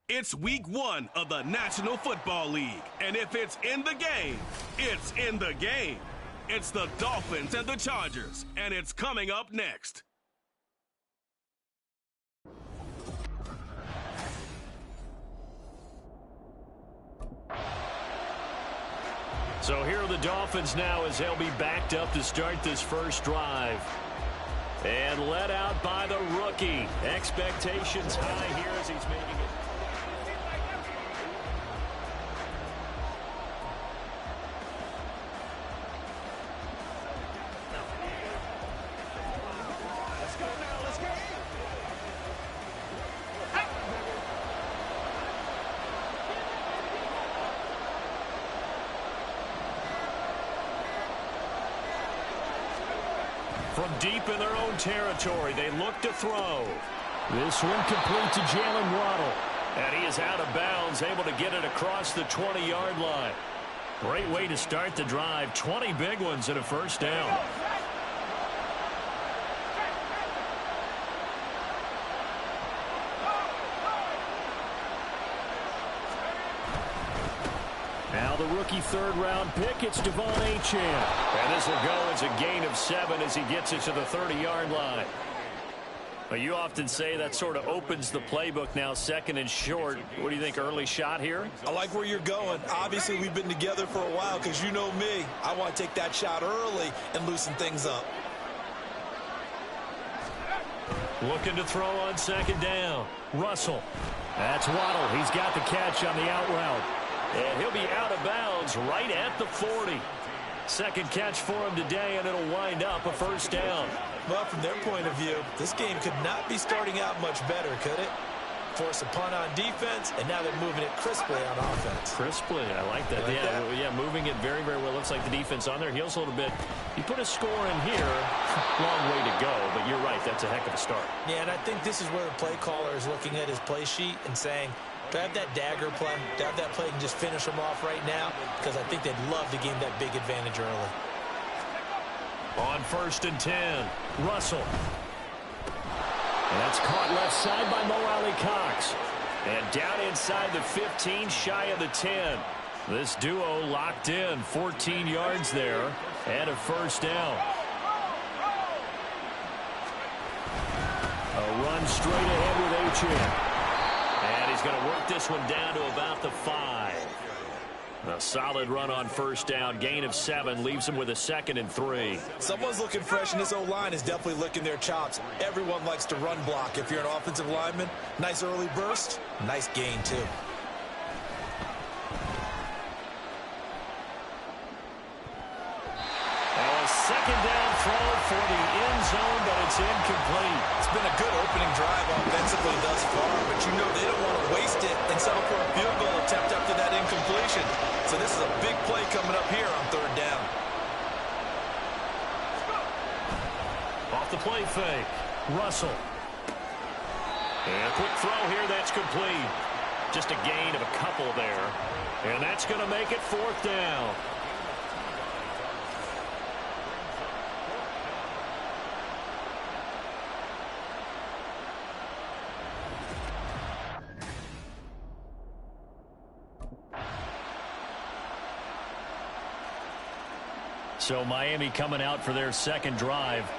It's week 1 of the National Football League. And if it's in the game, it's in the game. It's the Dolphins and the Chargers, and it's coming up next. So here are the Dolphins now as they'll be backed up to start this first drive. And led out by the rookie. Expectations high here as he's making it. From deep in their own territory, they look to throw. This one complete to Jalen Waddle. And he is out of bounds, able to get it across the 20-yard line. Great way to start the drive. 20 big ones and a first down. Now the rookie third-round pick, it's Devon Achane. And this will go as a gain of 7 as he gets it to the 30-yard line. But you often say that sort of opens the playbook now, second and short. What do you think, early shot here? I like where you're going. Obviously, we've been together for a while because you know me. I want to take that shot early and loosen things up. Looking to throw on second down. Russell. That's Waddle. He's got the catch on the out route. And he'll be out of bounds right at the 40. Second catch for him today, and it'll wind up a first down. Well, from their point of view, this game could not be starting out much better, could it? Force a punt on defense, and now they're moving it crisply on offense. Crisply, I like that. Yeah, moving it very, very well. Looks like the defense on their heels a little bit. You put a score in here, long way to go, but you're right, that's a heck of a start. Yeah, and I think this is where the play caller is looking at his play sheet and saying, do I have that dagger play? Do I have that play and just finish them off right now? Because I think they'd love to gain that big advantage early. On 1st and 10, Russell. And that's caught left side by Mo Alley-Cox. And down inside the 15, shy of the 10. This duo locked in, 14 yards there, and a first down. A run straight ahead with Achane. And he's going to work this one down to about the 5. A solid run on first down. Gain of 7 leaves him with a 2nd and 3. Someone's looking fresh, and this O-line is definitely licking their chops. Everyone likes to run block. If you're an offensive lineman, nice early burst, nice gain, too. A second down throw for the end zone, but it's incomplete. It's been a good opening drive offensively thus far, but you know they don't want to waste it and settle for a field goal attempt after that incompletion. So this is a big play coming up here on 3rd down. Off the play fake, Russell. And a quick throw here that's complete. Just a gain of a couple there. And that's going to make it 4th down. So Miami coming out for their second drive.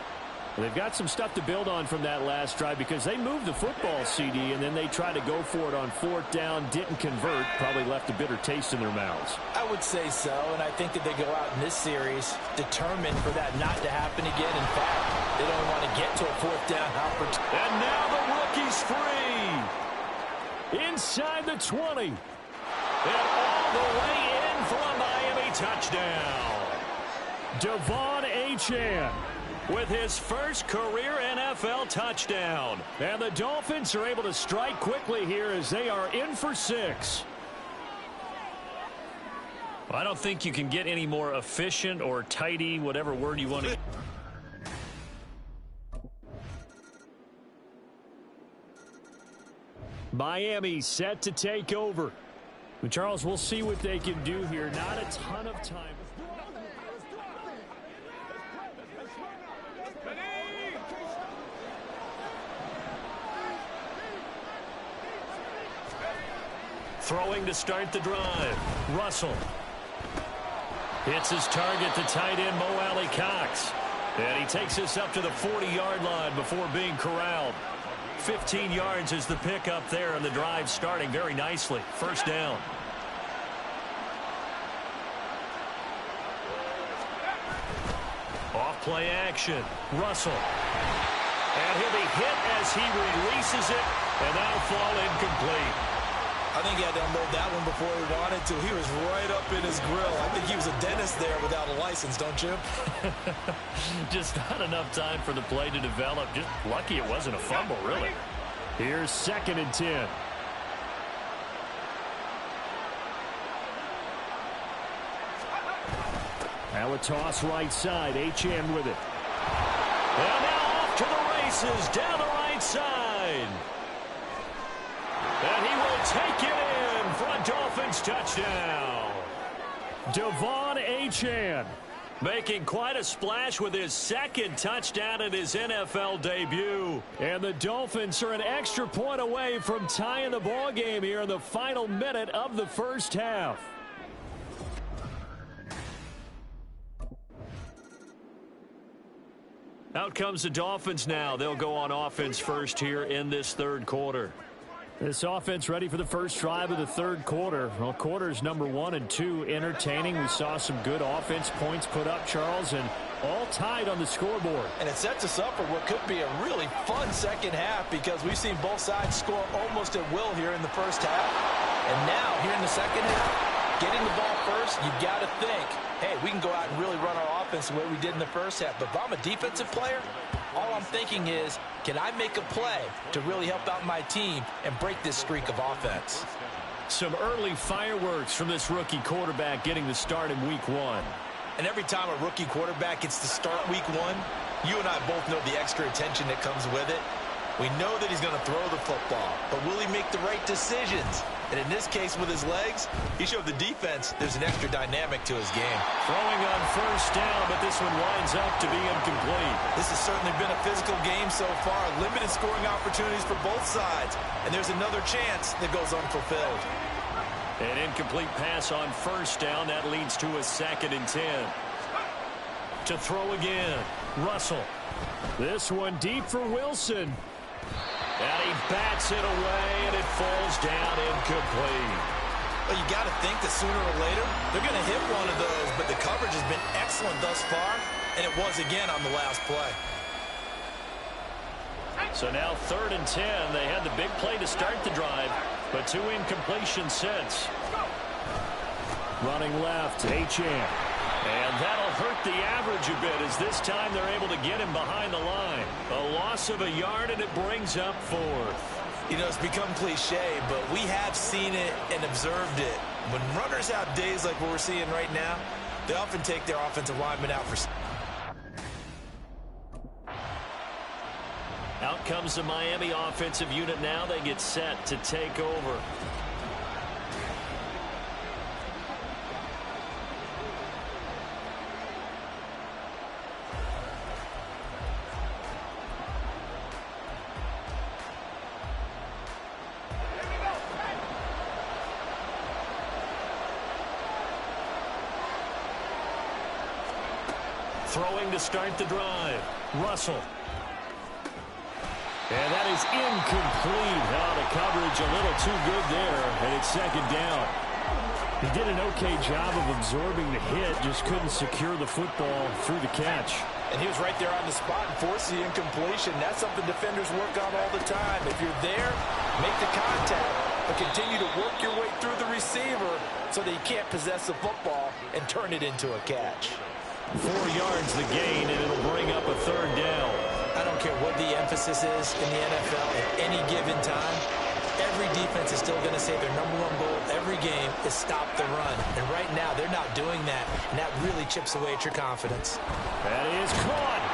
They've got some stuff to build on from that last drive because they moved the football, CD, and then they tried to go for it on 4th down, didn't convert, probably left a bitter taste in their mouths. I would say so, and I think that they go out in this series determined for that not to happen again. In fact, they don't want to get to a 4th down opportunity. And now the rookie's free. Inside the 20. And all the way in for a Miami touchdown. Devon Achane with his first career NFL touchdown. And the Dolphins are able to strike quickly here as they are in for 6. I don't think you can get any more efficient or tidy, whatever word you want to. Miami set to take over. But Charles, we'll see what they can do here. Not a ton of time. Throwing to start the drive. Russell. Hits his target, the tight end, Mo Alley-Cox. And he takes us up to the 40-yard line before being corralled. 15 yards is the pickup there, and the drive starting very nicely. First down. Off play action. Russell. And he'll be hit as he releases it, and that'll fall incomplete. I think he had to unload that one before he wanted to. He was right up in his grill. I think he was a dentist there without a license, don't you? Just not enough time for the play to develop. Just lucky it wasn't a fumble, really. Here's 2nd and 10. Now a toss right side. Achane with it. And now off to the races down the right side. And he will take it in for a Dolphins touchdown. Devon Achane making quite a splash with his 2nd touchdown in his NFL debut. And the Dolphins are an extra point away from tying the ball game here in the final minute of the first half. Out comes the Dolphins now. They'll go on offense first here in this third quarter. This offense ready for the first drive of the third quarter. Well, quarters number 1 and 2 entertaining. We saw some good offense points put up, Charles, and all tied on the scoreboard. And it sets us up for what could be a really fun second half because we've seen both sides score almost at will here in the first half. And now, here in the second half, getting the ball first, you've got to think, hey, we can go out and really run our offense the way we did in the first half. But if I'm a defensive player, all I'm thinking is, can I make a play to really help out my team and break this streak of offense? Some early fireworks from this rookie quarterback getting the start in week 1. And every time a rookie quarterback gets to start week 1, you and I both know the extra attention that comes with it. We know that he's going to throw the football, but will he make the right decisions? And in this case with his legs, he showed the defense there's an extra dynamic to his game. Throwing on first down, but this one winds up to be incomplete. This has certainly been a physical game so far. Limited scoring opportunities for both sides. And there's another chance that goes unfulfilled. An incomplete pass on first down. That leads to a 2nd and 10. To throw again. Russell. This one deep for Wilson. And he bats it away, and it falls down incomplete. Well, you got to think that sooner or later, they're going to hit one of those, but the coverage has been excellent thus far, and it was again on the last play. So now 3rd and 10. They had the big play to start the drive, but 2 incompletions since. Running left, Achane. And that'll hurt the average a bit as this time they're able to get him behind the line. A loss of a yard, and it brings up 4th. You know, it's become cliche, but we have seen it and observed it. When runners have days like what we're seeing right now, they often take their offensive linemen out for... Out comes the Miami offensive unit now. They get set to take over. Throwing to start the drive. Russell. And that is incomplete. Oh, the coverage a little too good there, and it's 2nd down. He did an okay job of absorbing the hit, just couldn't secure the football through the catch. And he was right there on the spot and forced the incompletion. That's something defenders work on all the time. If you're there, make the contact, but continue to work your way through the receiver so that you can't possess the football and turn it into a catch. 4 yards the gain, and it'll bring up a 3rd down. I don't care what the emphasis is in the NFL at any given time. Every defense is still going to say their #1 goal every game is stop the run. And right now, they're not doing that, and that really chips away at your confidence. That is caught.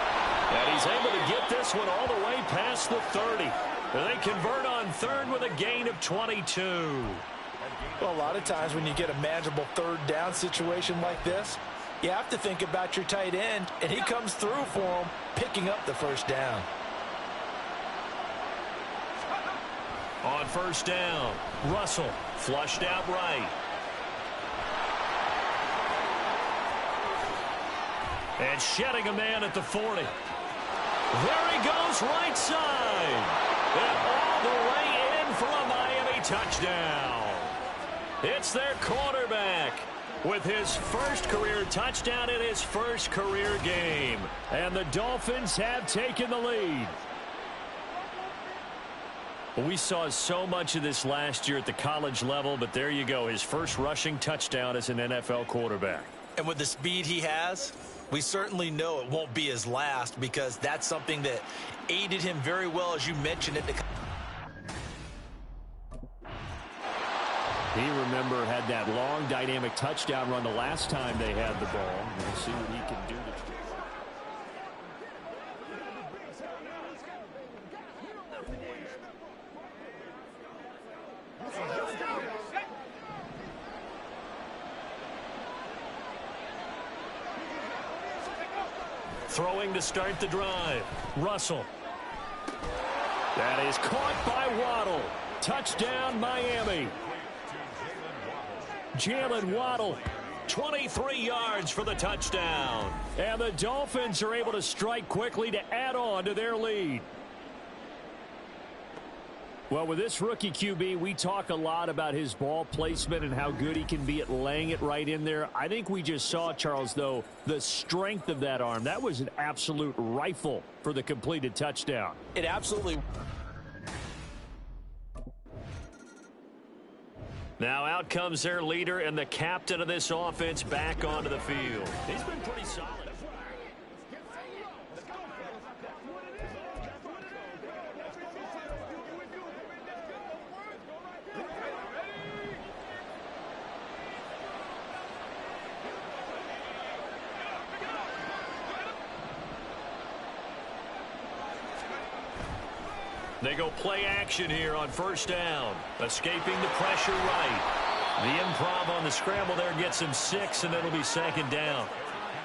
And he's able to get this one all the way past the 30. And they convert on 3rd with a gain of 22. Well, a lot of times when you get a manageable 3rd down situation like this, you have to think about your tight end, and he comes through for him, picking up the first down. On first down, Russell. Flushed out right. And shedding a man at the 40. There he goes, right side. And all the way in for a Miami touchdown. It's their quarterback with his first career touchdown in his first career game. And the Dolphins have taken the lead. Well, we saw so much of this last year at the college level, but there you go, his first rushing touchdown as an NFL quarterback. And with the speed he has, we certainly know it won't be his last, because that's something that aided him very well, as you mentioned it. He, remember, had that long dynamic touchdown run the last time they had the ball. We'll see what he can do. Throwing to start the drive. Russell. That is caught by Waddle. Touchdown, Miami. Jalen Waddle, 23 yards for the touchdown. And the Dolphins are able to strike quickly to add on to their lead. Well, with this rookie QB, we talk a lot about his ball placement and how good he can be at laying it right in there. I think we just saw, Charles, though, the strength of that arm. That was an absolute rifle for the completed touchdown. It absolutely. Now out comes their leader and the captain of this offense back onto the field. He's been pretty solid. They go play action here on first down. Escaping the pressure right. The improv on the scramble there gets him 6, and it'll be second down.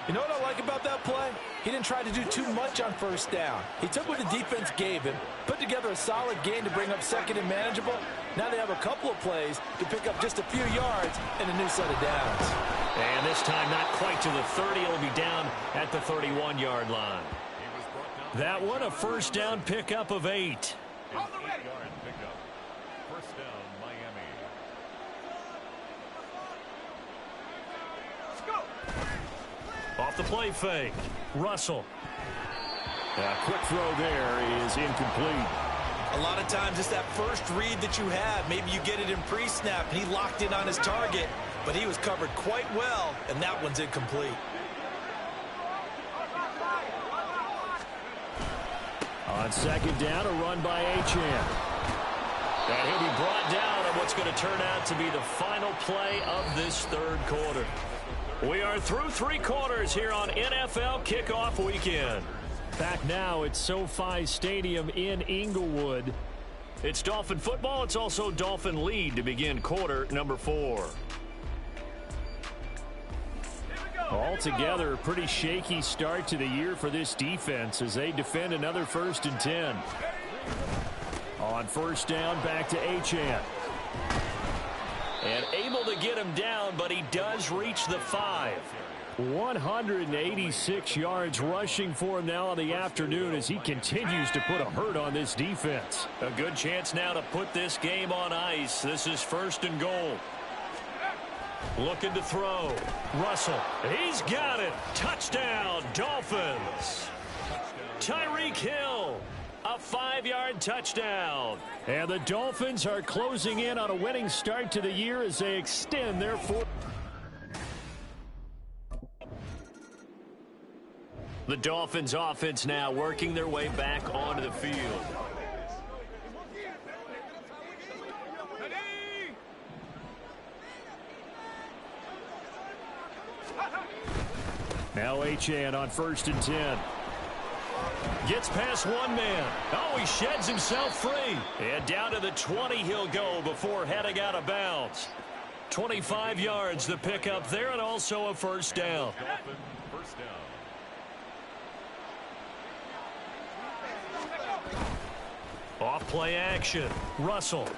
You know what I like about that play? He didn't try to do too much on first down. He took what the defense gave him, put together a solid game to bring up second and manageable. Now they have a couple of plays to pick up just a few yards and a new set of downs. And this time not quite to the 30. It'll be down at the 31-yard line. That one a first down pickup of 8. An 8-yard pickup. First down, Miami. Let's go. Off the play fake. Russell. A quick throw there is incomplete. A lot of times it's that first read that you have. Maybe you get it in pre-snap, and he locked in on his target, but he was covered quite well, and that one's incomplete. On second down, a run by Achane. And he'll be brought down on what's going to turn out to be the final play of this third quarter. We are through 3 quarters here on NFL Kickoff Weekend. Back now at SoFi Stadium in Inglewood. It's Dolphin football. It's also Dolphin lead to begin quarter number 4. Altogether, a pretty shaky start to the year for this defense as they defend another 1st and 10. On first down, back to Achane. And able to get him down, but he does reach the 5. 186 yards rushing for him now in the afternoon as he continues to put a hurt on this defense. A good chance now to put this game on ice. This is 1st and goal. Looking to throw. Russell. He's got it. Touchdown, Dolphins. Tyreek Hill. A 5-yard touchdown. And the Dolphins are closing in on a winning start to the year as they extend their 4. The Dolphins offense now working their way back onto the field. Now Achane on 1st and 10. Gets past one man. Oh, he sheds himself free. And down to the 20 he'll go before heading out of bounds. 25 yards the pickup there, and also a first down. Dolphin, first down. Off play action. Russell.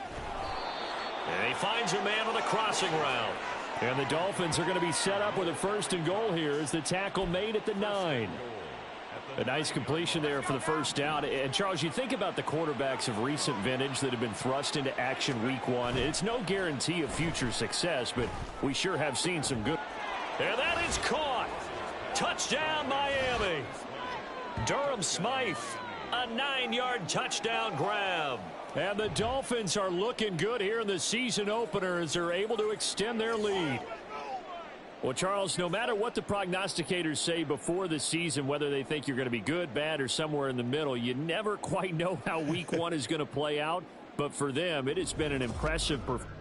And he finds a man on the crossing route. And the Dolphins are going to be set up with a 1st and goal here as the tackle made at the 9. A nice completion there for the first down. And, Charles, you think about the quarterbacks of recent vintage that have been thrust into action week 1. It's no guarantee of future success, but we sure have seen some good. And that is caught. Touchdown, Miami. Durham Smythe, a 9-yard touchdown grab. And the Dolphins are looking good here in the season opener as they're able to extend their lead. Well, Charles, no matter what the prognosticators say before the season, whether they think you're going to be good, bad, or somewhere in the middle, you never quite know how week 1 is going to play out. But for them, it has been an impressive performance.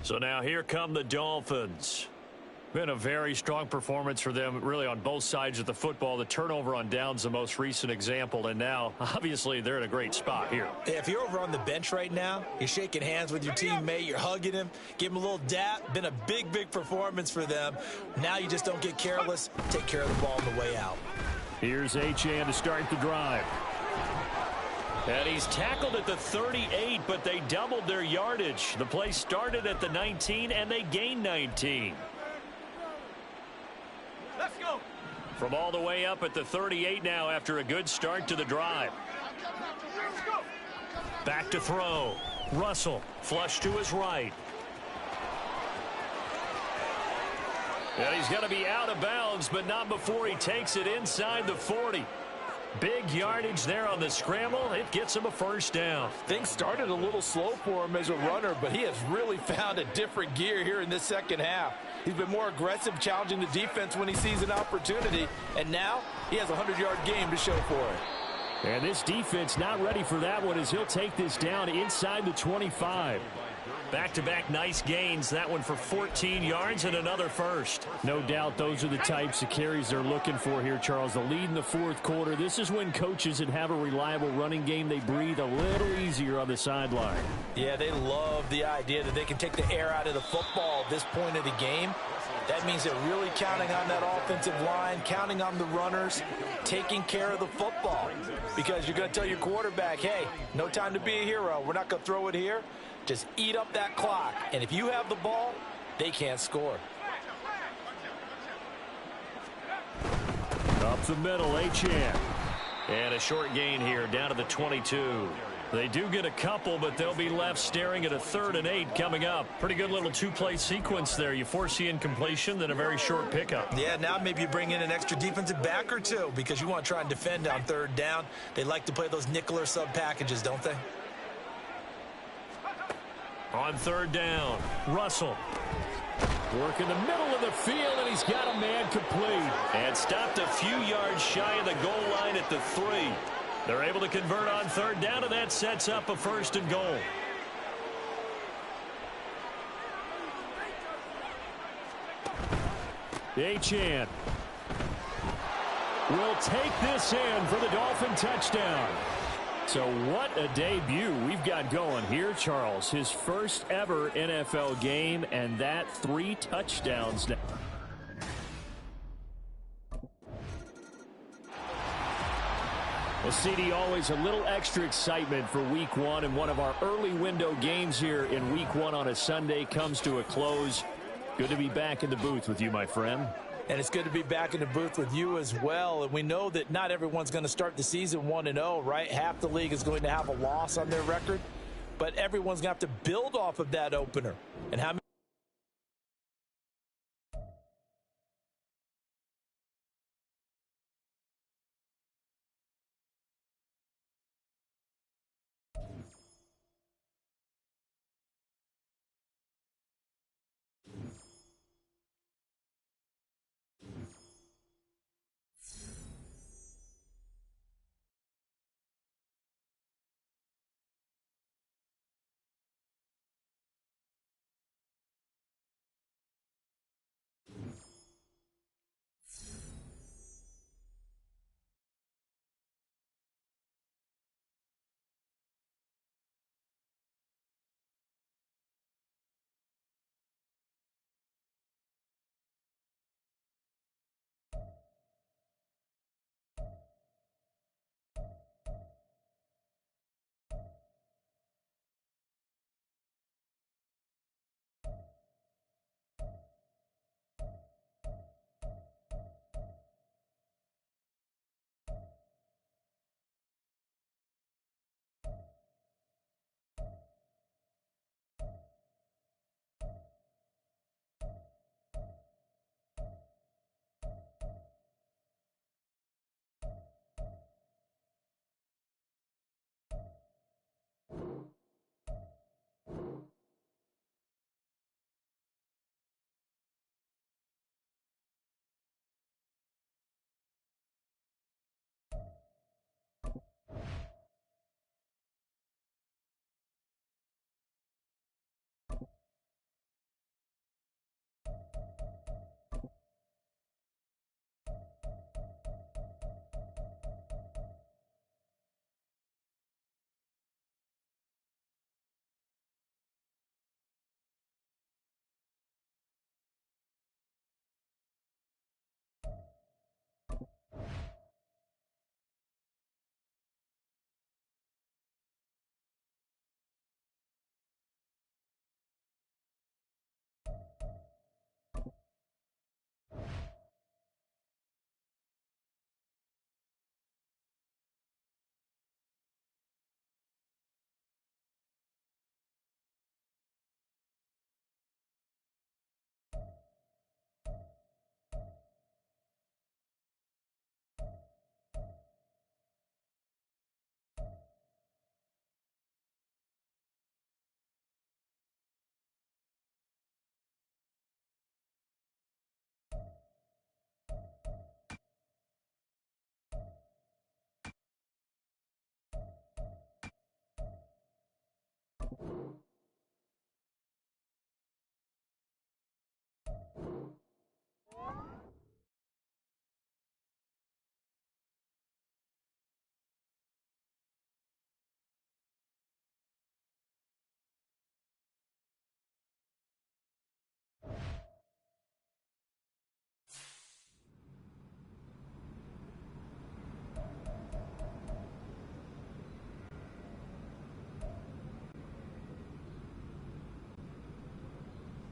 So now here come the Dolphins. Been a very strong performance for them, really, on both sides of the football. The turnover on downs, the most recent example, and now, obviously, they're in a great spot here. Yeah, if you're over on the bench right now, you're shaking hands with your teammate, you're hugging him, give him a little dap. Been a big, big performance for them. Now you just don't get careless. Take care of the ball on the way out. Here's Achane to start the drive. And he's tackled at the 38, but they doubled their yardage. The play started at the 19, and they gained 19. Let's go. From all the way up at the 38 now after a good start to the drive. Back to throw. Russell, flush to his right. And he's going to be out of bounds, but not before he takes it inside the 40. Big yardage there on the scramble. It gets him a first down. Things started a little slow for him as a runner, but he has really found a different gear here in this second half. He's been more aggressive, challenging the defense when he sees an opportunity, and now he has a 100-yard game to show for it. And this defense not ready for that one as he'll take this down inside the 25. Back-to-back nice gains. That one for 14 yards and another first. No doubt those are the types of carries they're looking for here, Charles. The lead in the fourth quarter. This is when coaches that have a reliable running game, they breathe a little easier on the sideline. Yeah, they love the idea that they can take the air out of the football at this point of the game. That means they're really counting on that offensive line, counting on the runners, taking care of the football. Because you're going to tell your quarterback, hey, no time to be a hero. We're not going to throw it here. Just eat up that clock. And if you have the ball, they can't score. Up the middle, Achane. And a short gain here down to the 22. They do get a couple, but they'll be left staring at a 3rd and 8 coming up. Pretty good little two-play sequence there. You foresee incompletion, then a very short pickup. Yeah, now maybe you bring in an extra defensive back or two because you want to try and defend on 3rd down. They like to play those nickel or sub packages, don't they? On 3rd down, Russell. Work in the middle of the field, and he's got a man complete. And stopped a few yards shy of the goal line at the 3. They're able to convert on 3rd down, and that sets up a 1st and goal. Achane will take this in for the Dolphin touchdown. So what a debut we've got going here, Charles. His first ever NFL game, and that 3 touchdowns now. Well, CD, always a little extra excitement for week 1, and one of our early window games here in week 1 on a Sunday comes to a close. Good to be back in the booth with you, my friend. And it's good to be back in the booth with you as well. And we know that not everyone's going to start the season 1-0, right? Half the league is going to have a loss on their record. But everyone's going to have to build off of that opener. And how many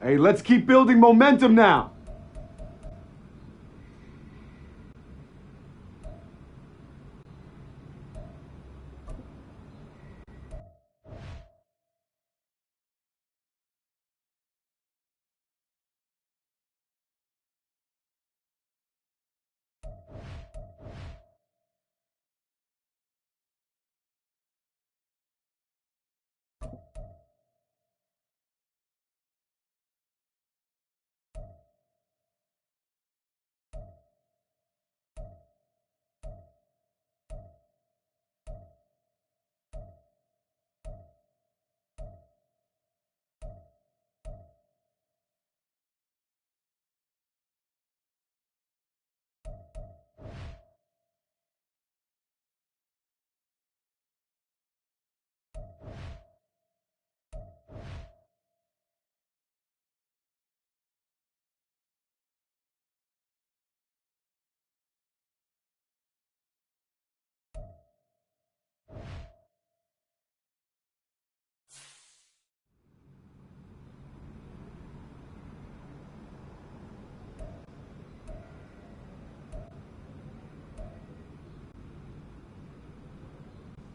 Hey, let's keep building momentum now.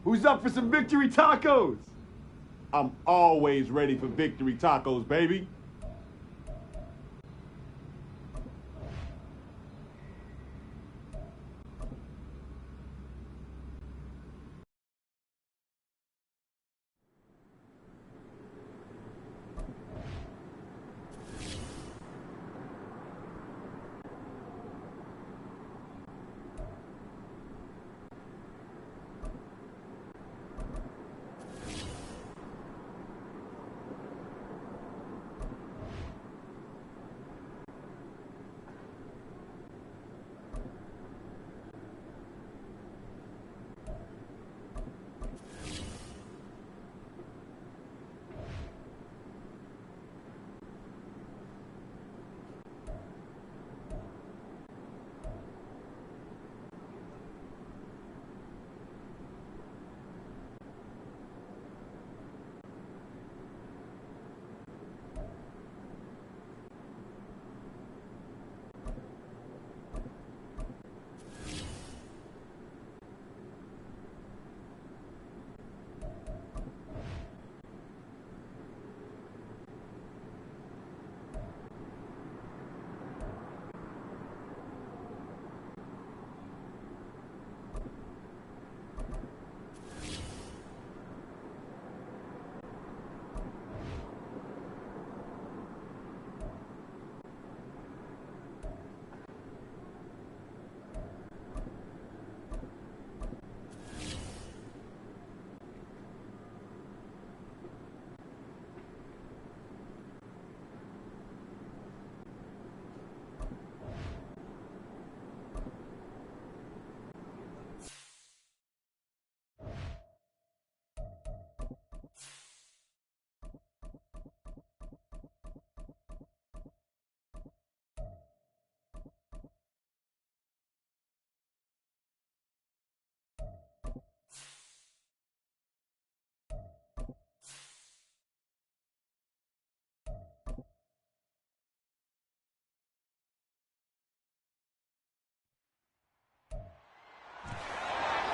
Who's up for some victory tacos? I'm always ready for victory tacos, baby.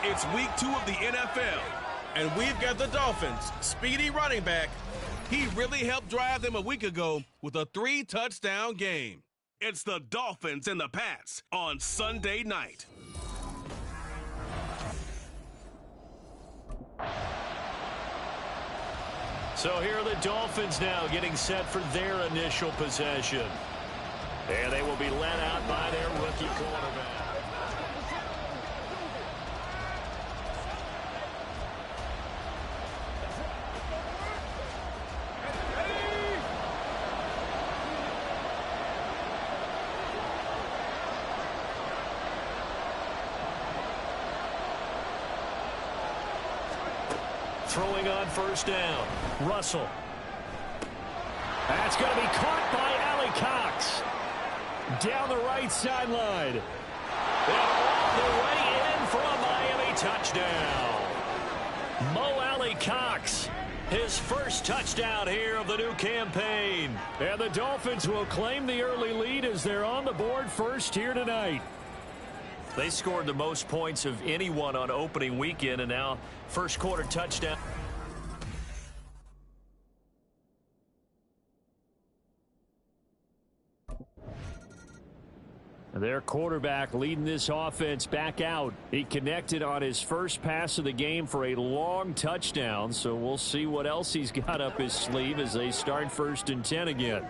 It's week 2 of the NFL, and we've got the Dolphins' speedy running back. He really helped drive them a week ago with a 3-touchdown game. It's the Dolphins and the Pats on Sunday night. So here are the Dolphins now getting set for their initial possession. And they will be led out by their rookie quarterback. Throwing on first down. Russell. That's going to be caught by Ali Cox. Down the right sideline. And all the way in for a Miami touchdown. Mo Ali Cox His first touchdown here of the new campaign. And the Dolphins will claim the early lead as they're on the board first here tonight. They scored the most points of anyone on opening weekend, and now first quarter touchdown. Their quarterback leading this offense back out. He connected on his first pass of the game for a long touchdown, so we'll see what else he's got up his sleeve as they start 1st and 10 again.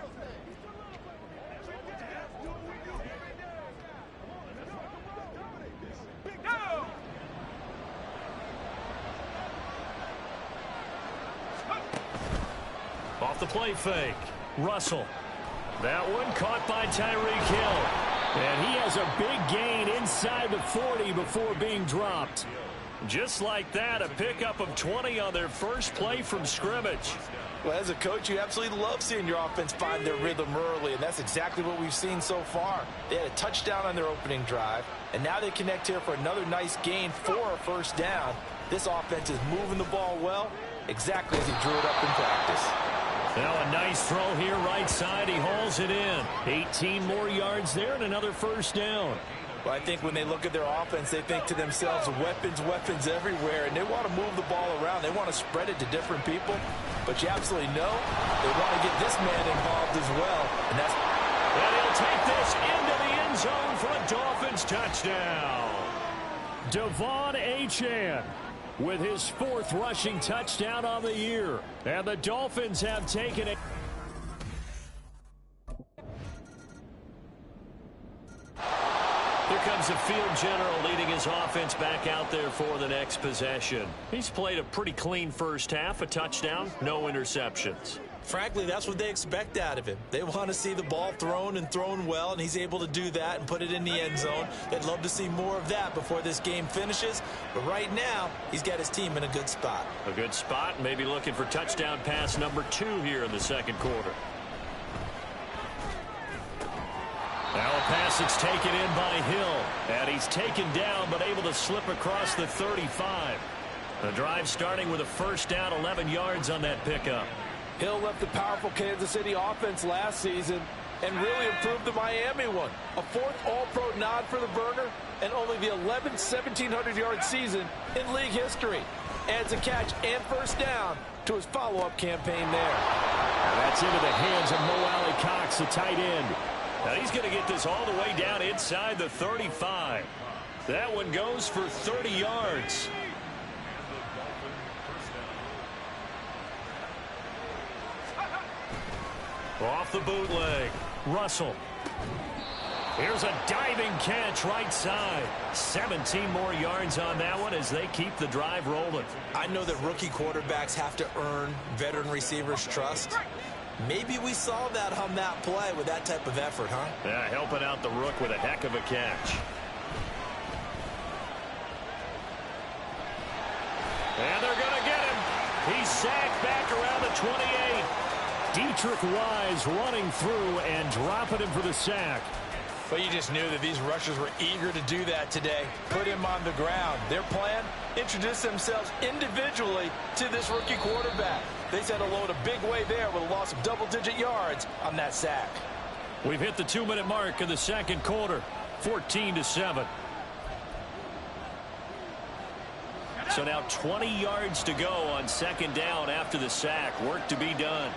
Off the play fake. Russell. That one caught by Tyreek Hill. And he has a big gain inside the 40 before being dropped. Just like that, a pickup of 20 on their first play from scrimmage. Well, as a coach, you absolutely love seeing your offense find their rhythm early, and that's exactly what we've seen so far. They had a touchdown on their opening drive, and now they connect here for another nice gain for a first down. This offense is moving the ball well, exactly as he drew it up in practice. Now a nice throw here right side. He hauls it in. 18 more yards there and another first down. Well, I think when they look at their offense, they think to themselves, weapons everywhere, and they want to move the ball around. They want to spread it to different people, but you absolutely know they want to get this man involved as well. And he'll take this into the end zone for a Dolphins touchdown. Devon Achane with his 4th rushing touchdown on the year. And the Dolphins have taken it. Here comes the field general leading his offense back out there for the next possession. He's played a pretty clean first half, a touchdown, no interceptions. Frankly, that's what they expect out of him. They want to see the ball thrown and thrown well, and he's able to do that and put it in the end zone. They'd love to see more of that before this game finishes. But right now, he's got his team in a good spot. A good spot, maybe looking for touchdown pass number 2 here in the second quarter. Now a pass that's taken in by Hill. And he's taken down, but able to slip across the 35. The drive starting with a first down, 11 yards on that pickup. Hill left the powerful Kansas City offense last season and really improved the Miami one. A 4th All-Pro nod for the burner and only the 11th 1,700-yard season in league history. Adds a catch and first down to his follow-up campaign there. And that's into the hands of Mo Alley-Cox, the tight end. Now he's going to get this all the way down inside the 35. That one goes for 30 yards. Off the bootleg, Russell. Here's a diving catch right side. 17 more yards on that one as they keep the drive rolling. I know that rookie quarterbacks have to earn veteran receivers' trust. Maybe we saw that on that play with that type of effort, huh? Yeah, helping out the rook with a heck of a catch. And they're going to get him. He's sacked back around the 28. Dietrich Wise running through and dropping him for the sack. But you just knew that these rushers were eager to do that today. Put him on the ground. Their plan, introduce themselves individually to this rookie quarterback. They said hello in a big way there with a loss of double-digit yards on that sack. We've hit the 2-minute mark of the second quarter, 14-7. So now 20 yards to go on second down after the sack. Work to be done.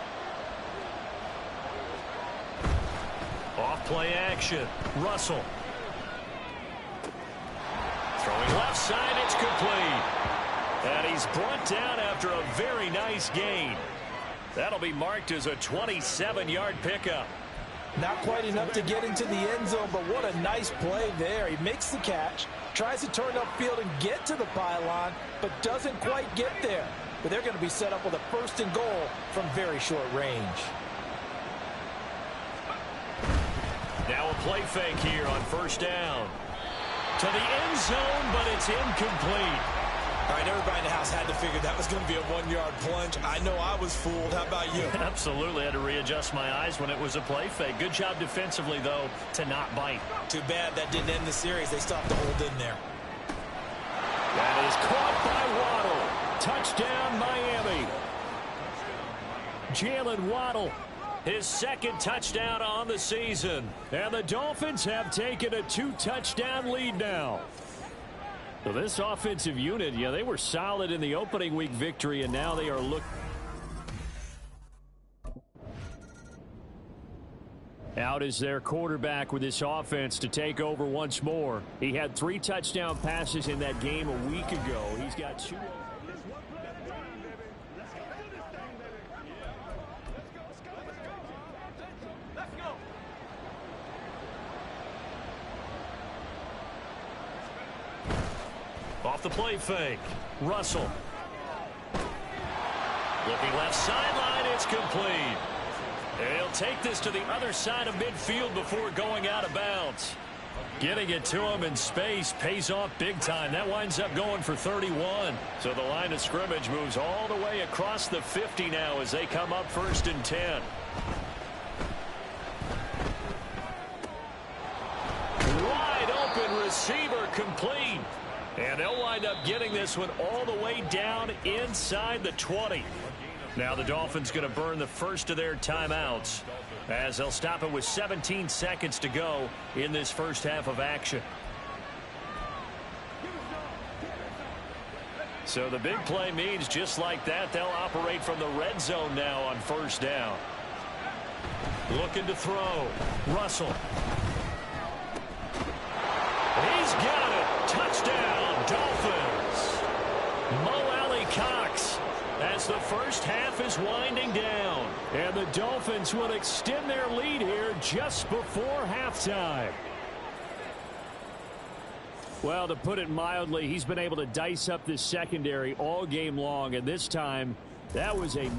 Off play action. Russell. Throwing left side, it's complete. And he's brought down after a very nice gain. That'll be marked as a 27-yard pickup. Not quite enough to get into the end zone, but what a nice play there. He makes the catch, tries to turn upfield and get to the pylon, but doesn't quite get there. But they're going to be set up with a 1st and goal from very short range. Now a play fake here on first down. To the end zone, but it's incomplete. All right, everybody in the house had to figure that was going to be a 1-yard plunge. I know I was fooled. How about you? Absolutely. Had to readjust my eyes when it was a play fake. Good job defensively, though, to not bite. Too bad that didn't end the series. They stopped to hold in there. That is caught by Waddle. Touchdown, Miami. Jalen Waddle, his second touchdown on the season. And the Dolphins have taken a 2-touchdown lead now. So this offensive unit, they were solid in the opening week victory, and now they are looking. Out is their quarterback with this offense to take over once more. He had 3 touchdown passes in that game a week ago. He's got 2. Off the play fake. Russell. Looking left sideline. It's complete. He'll take this to the other side of midfield before going out of bounds. Getting it to him in space pays off big time. That winds up going for 31. So the line of scrimmage moves all the way across the 50 now as they come up 1st and 10. Wide open receiver complete. And they'll wind up getting this one all the way down inside the 20. Now the Dolphins going to burn the first of their timeouts as they'll stop it with 17 seconds to go in this first half of action. So the big play means just like that, they'll operate from the red zone now on 1st down. Looking to throw. Russell. He's got it. Touchdown, Dolphins. Mo Alley Cox as the first half is winding down. And the Dolphins will extend their lead here just before halftime. Well, to put it mildly, he's been able to dice up this secondary all game long. And this time, that was a...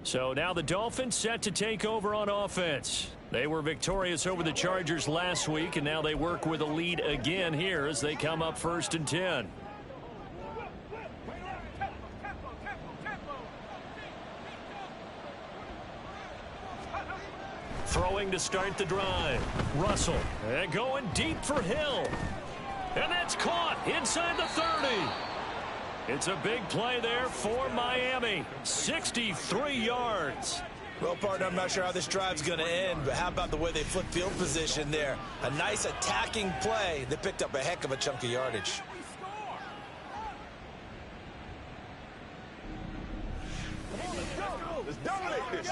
So now the Dolphins set to take over on offense. They were victorious over the Chargers last week, and now they work with a lead again here as they come up 1st and 10. Throwing to start the drive. Russell. And going deep for Hill. And that's caught inside the 30. It's a big play there for Miami. 63 yards. Well, partner, I'm not sure how this drive's going to end, but how about the way they flip field position there? A nice attacking play that picked up a heck of a chunk of yardage. Let's dominate this.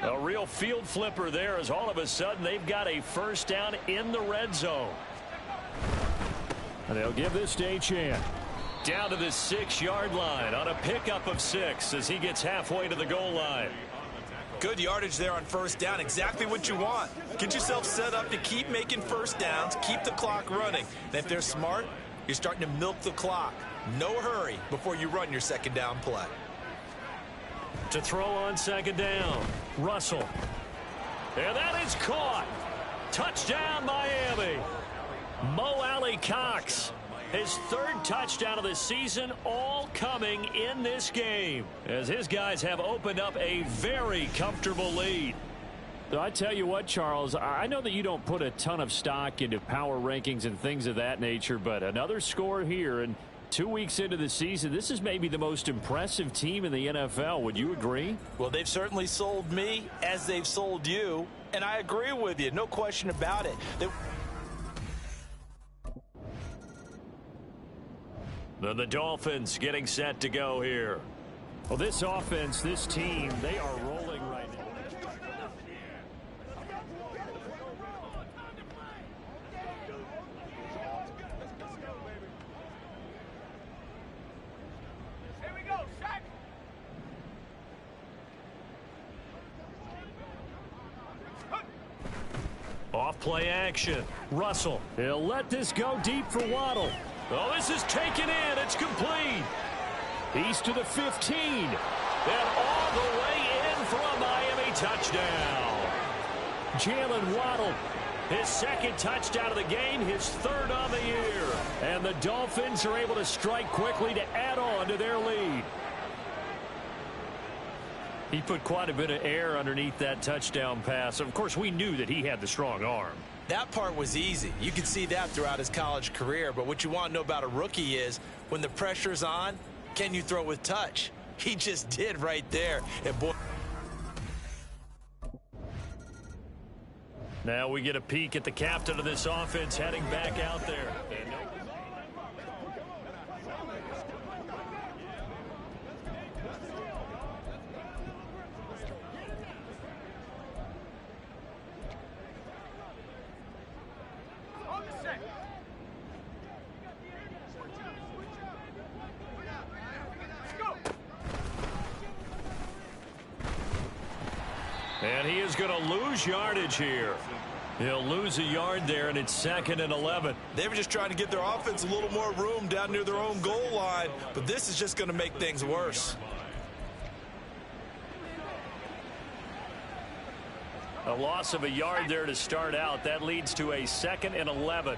A real field flipper there as all of a sudden they've got a first down in the red zone. And they'll give this to Achane. Down to the 6-yard line on a pickup of 6 as he gets halfway to the goal line. Good yardage there on first down. Exactly what you want. Get yourself set up to keep making first downs, keep the clock running. And if they're smart, you're starting to milk the clock. No hurry before you run your second down play. To throw on second down, Russell. And that is caught. Touchdown, Miami. Mo Alley Cox. His 3rd touchdown of the season, all coming in this game, as his guys have opened up a very comfortable lead. So I tell you what, Charles, I know that you don't put a ton of stock into power rankings and things of that nature, but another score here, and 2 weeks into the season, this is maybe the most impressive team in the NFL. Would you agree? Well, they've certainly sold me as they've sold you, and I agree with you. No question about it. The Dolphins getting set to go here. Well, this offense, this team, they are rolling right now. Here we go, Shaq. Off play action. Russell. He'll let this go deep for Waddle. Oh, this is taken in. It's complete. He's to the 15. And all the way in for a Miami touchdown. Jalen Waddle, his 2nd touchdown of the game, his 3rd of the year. And the Dolphins are able to strike quickly to add on to their lead. He put quite a bit of air underneath that touchdown pass. Of course, we knew that he had the strong arm. That part was easy. You could see that throughout his college career. But what you want to know about a rookie is when the pressure's on, can you throw with touch? He just did right there. And boy. Now we get a peek at the captain of this offense heading back out there. And he is going to lose yardage here. He'll lose a yard there, and it's 2nd and 11. They were just trying to get their offense a little more room down near their own goal line, but this is just going to make things worse. A loss of a yard there to start out. That leads to a 2nd and 11.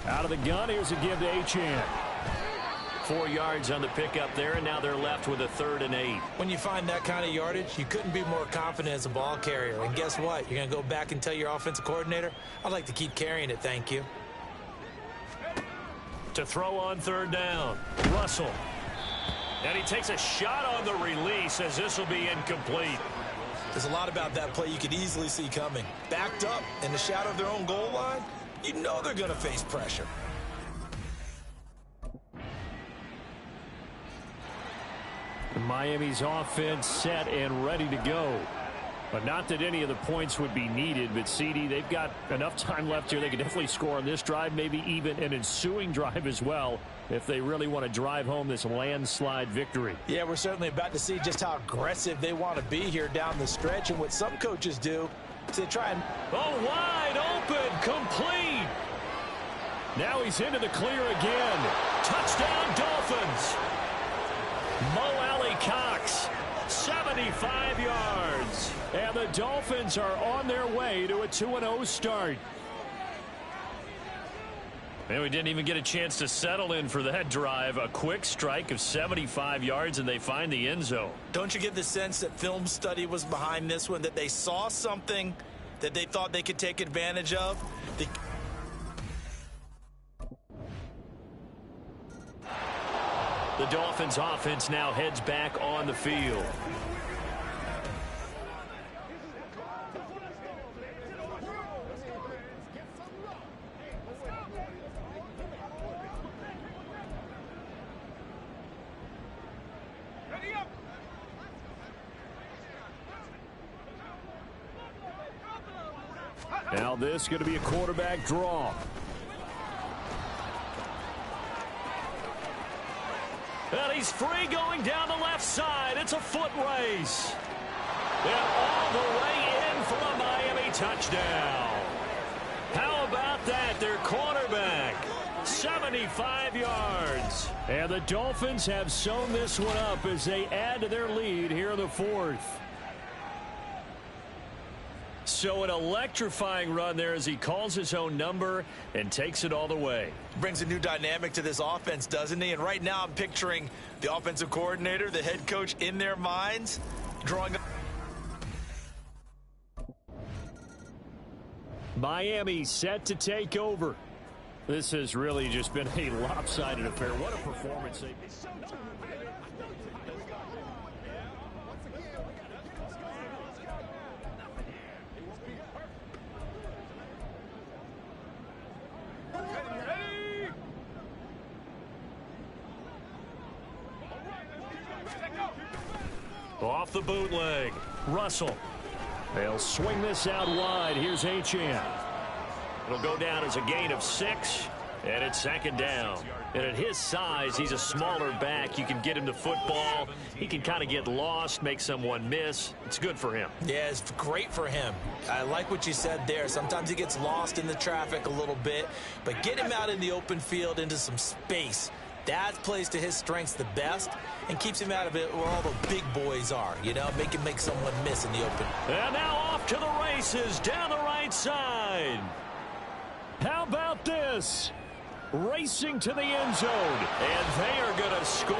Out of the gun, here's a give to Achane. 4 yards on the pickup there, and now they're left with a 3rd and 8. When you find that kind of yardage, you couldn't be more confident as a ball carrier. And guess what? You're going to go back and tell your offensive coordinator, I'd like to keep carrying it, thank you. To throw on 3rd down, Russell. And he takes a shot on the release as this will be incomplete. There's a lot about that play you could easily see coming. Backed up in the shadow of their own goal line, you know they're going to face pressure. Miami's offense set and ready to go. But not that any of the points would be needed, but CD, they've got enough time left here. They can definitely score on this drive, maybe even an ensuing drive as well, if they really want to drive home this landslide victory. Yeah, we're certainly about to see just how aggressive they want to be here down the stretch. And what some coaches do is they try and... Oh, wide open, complete. Now he's into the clear again. Touchdown, Dolphins. Mo Alley Cox, 75 yards. And the Dolphins are on their way to a 2-0 start. And we didn't even get a chance to settle in for that drive. A quick strike of 75 yards, and they find the end zone. Don't you get the sense that film study was behind this one, that they saw something that they thought they could take advantage of? The Dolphins offense now heads back on the field. Now this is going to be a quarterback draw. And he's free going down the left side. It's a foot race. And all the way in for a Miami touchdown. How about that? Their quarterback, 75 yards. And the Dolphins have sewn this one up as they add to their lead here in the 4th. So an electrifying run there as he calls his own number and takes it all the way. Brings a new dynamic to this offense, doesn't he? And right now I'm picturing the offensive coordinator, the head coach in their minds, drawing up. Miami set to take over. This has really just been a lopsided affair. What a performance. Off the bootleg, Russell. They'll swing this out wide. Here's Achane. It'll go down as a gain of 6, and it's 2nd down. And at his size, he's a smaller back. You can get him the football. He can kind of get lost, make someone miss. It's good for him. Yeah, it's great for him. I like what you said there. Sometimes he gets lost in the traffic a little bit, but get him out in the open field into some space. That plays to his strengths the best and keeps him out of it where all the big boys are, you know, make someone miss in the open. And now off to the races down the right side. How about this? Racing to the end zone. And they are going to score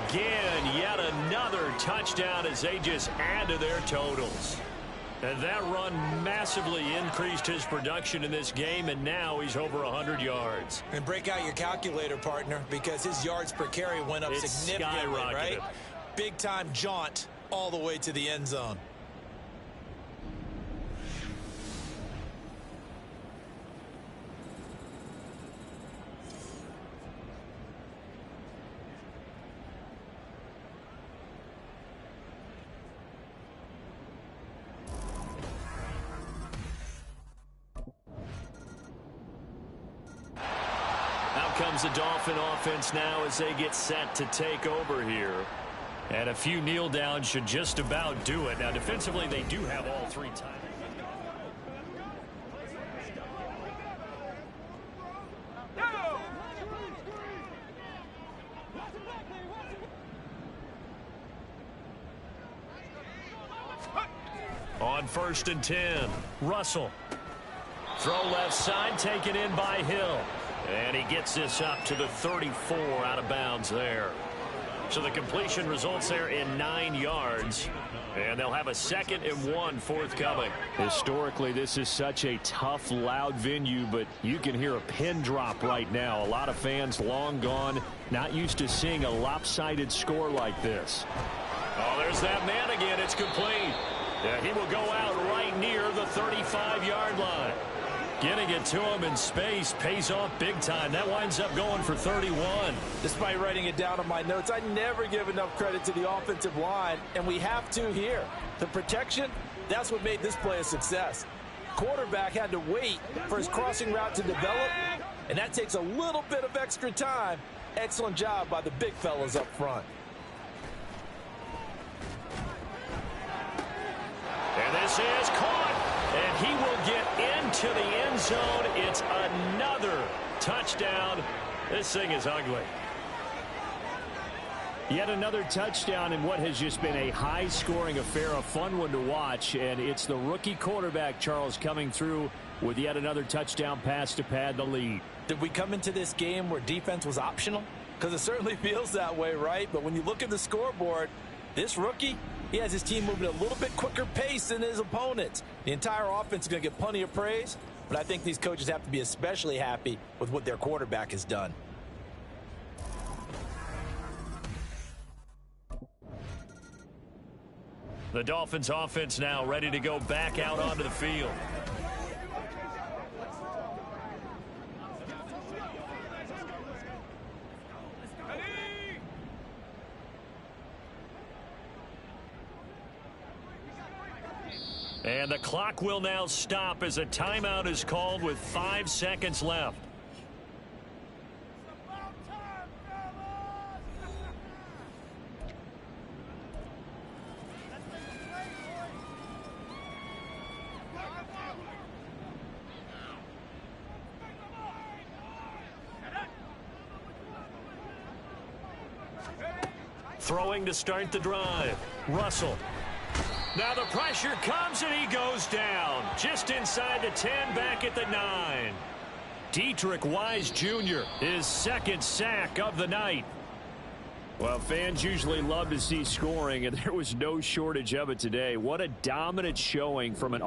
again. Yet another touchdown as they just add to their totals. And that run massively increased his production in this game, and now he's over 100 yards. And break out your calculator, partner, because his yards per carry went up significantly, right? Big-time jaunt all the way to the end zone. Comes the Dolphin offense now as they get set to take over here. And a few kneel downs should just about do it. Now defensively they do have all three times. On 1st and 10, Russell. Throw left side, taken in by Hill. And he gets this up to the 34 out of bounds there. So the completion results there in 9 yards. And they'll have a 2nd and 1 forthcoming. Historically, this is such a tough, loud venue, but you can hear a pin drop right now. A lot of fans long gone, not used to seeing a lopsided score like this. Oh, there's that man again. It's complete. Yeah, he will go out right near the 35-yard line. Getting it to him in space pays off big time. That winds up going for 31. Despite writing it down on my notes, I never give enough credit to the offensive line, and we have to here. The protection, that's what made this play a success. Quarterback had to wait for his crossing route to develop, and that takes a little bit of extra time. Excellent job by the big fellas up front. And this is caught, and he will get into the end zone. It's another touchdown. This thing is ugly. Yet another touchdown in what has just been a high-scoring affair, a fun one to watch, and it's the rookie quarterback, Charles, coming through with yet another touchdown pass to pad the lead. Did we come into this game where defense was optional? Because it certainly feels that way, right? But when you look at the scoreboard, this rookie, he has his team moving at a little bit quicker pace than his opponents. The entire offense is going to get plenty of praise, but I think these coaches have to be especially happy with what their quarterback has done. The Dolphins offense now ready to go back out onto the field. And the clock will now stop as a timeout is called with 5 seconds left. Throwing to start the drive. Russell. Now the pressure comes and he goes down. Just inside the 10, back at the 9. Dietrich Wise Jr., his second sack of the night. Well, fans usually love to see scoring, and there was no shortage of it today. What a dominant showing from an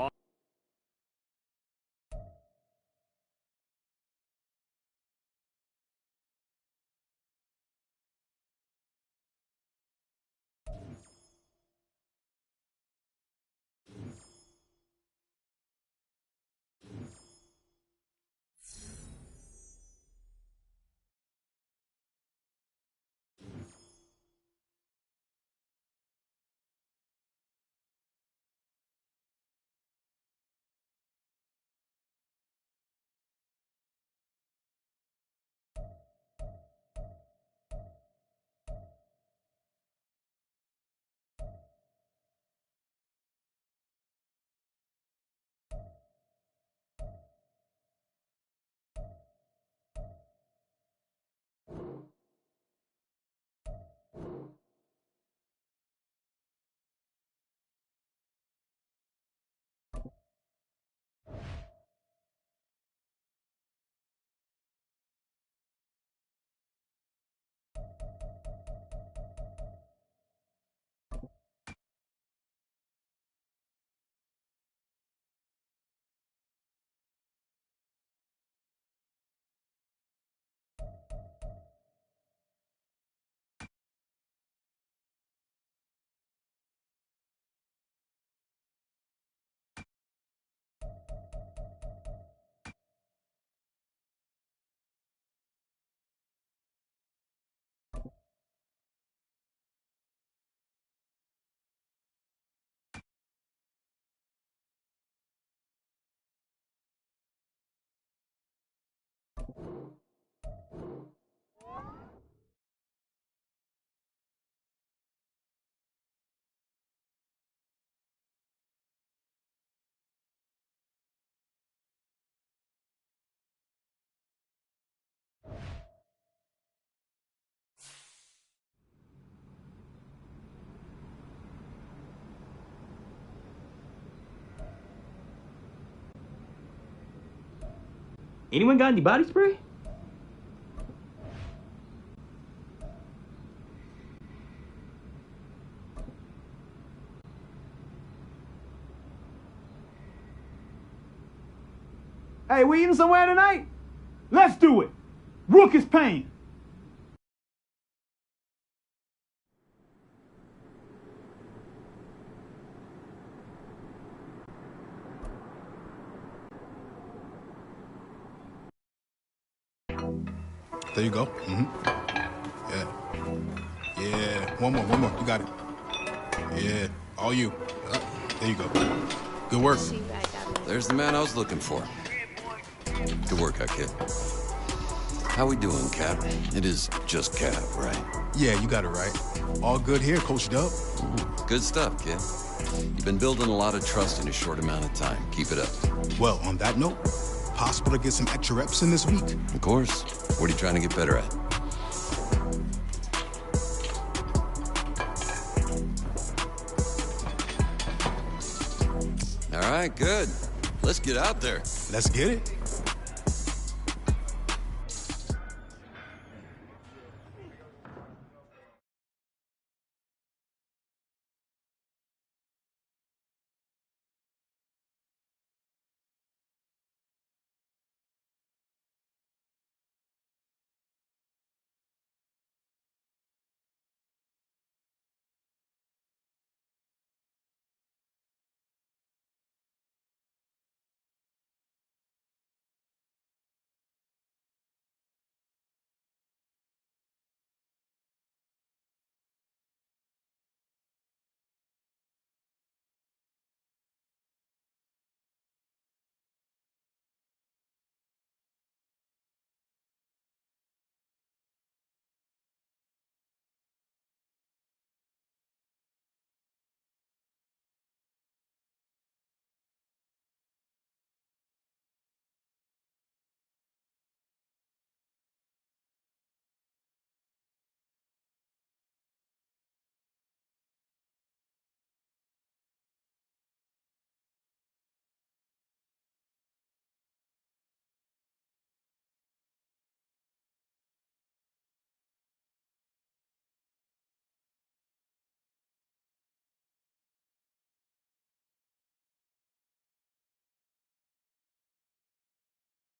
Anyone got any body spray? Hey, we eating somewhere tonight? Let's do it. Rook is paying. There you go. Yeah. Yeah. One more. You got it. Yeah. All you. There you go. Good work. There's the man I was looking for. Good work out, kid. How we doing, Cap? It is just Cap, right? Yeah, you got it right. All good here, Coach Dub. Good stuff, kid. You've been building a lot of trust in a short amount of time. Keep it up. Well, on that note, possible to get some extra reps in this week? Of course. What are you trying to get better at? All right, good. Let's get out there. Let's get it.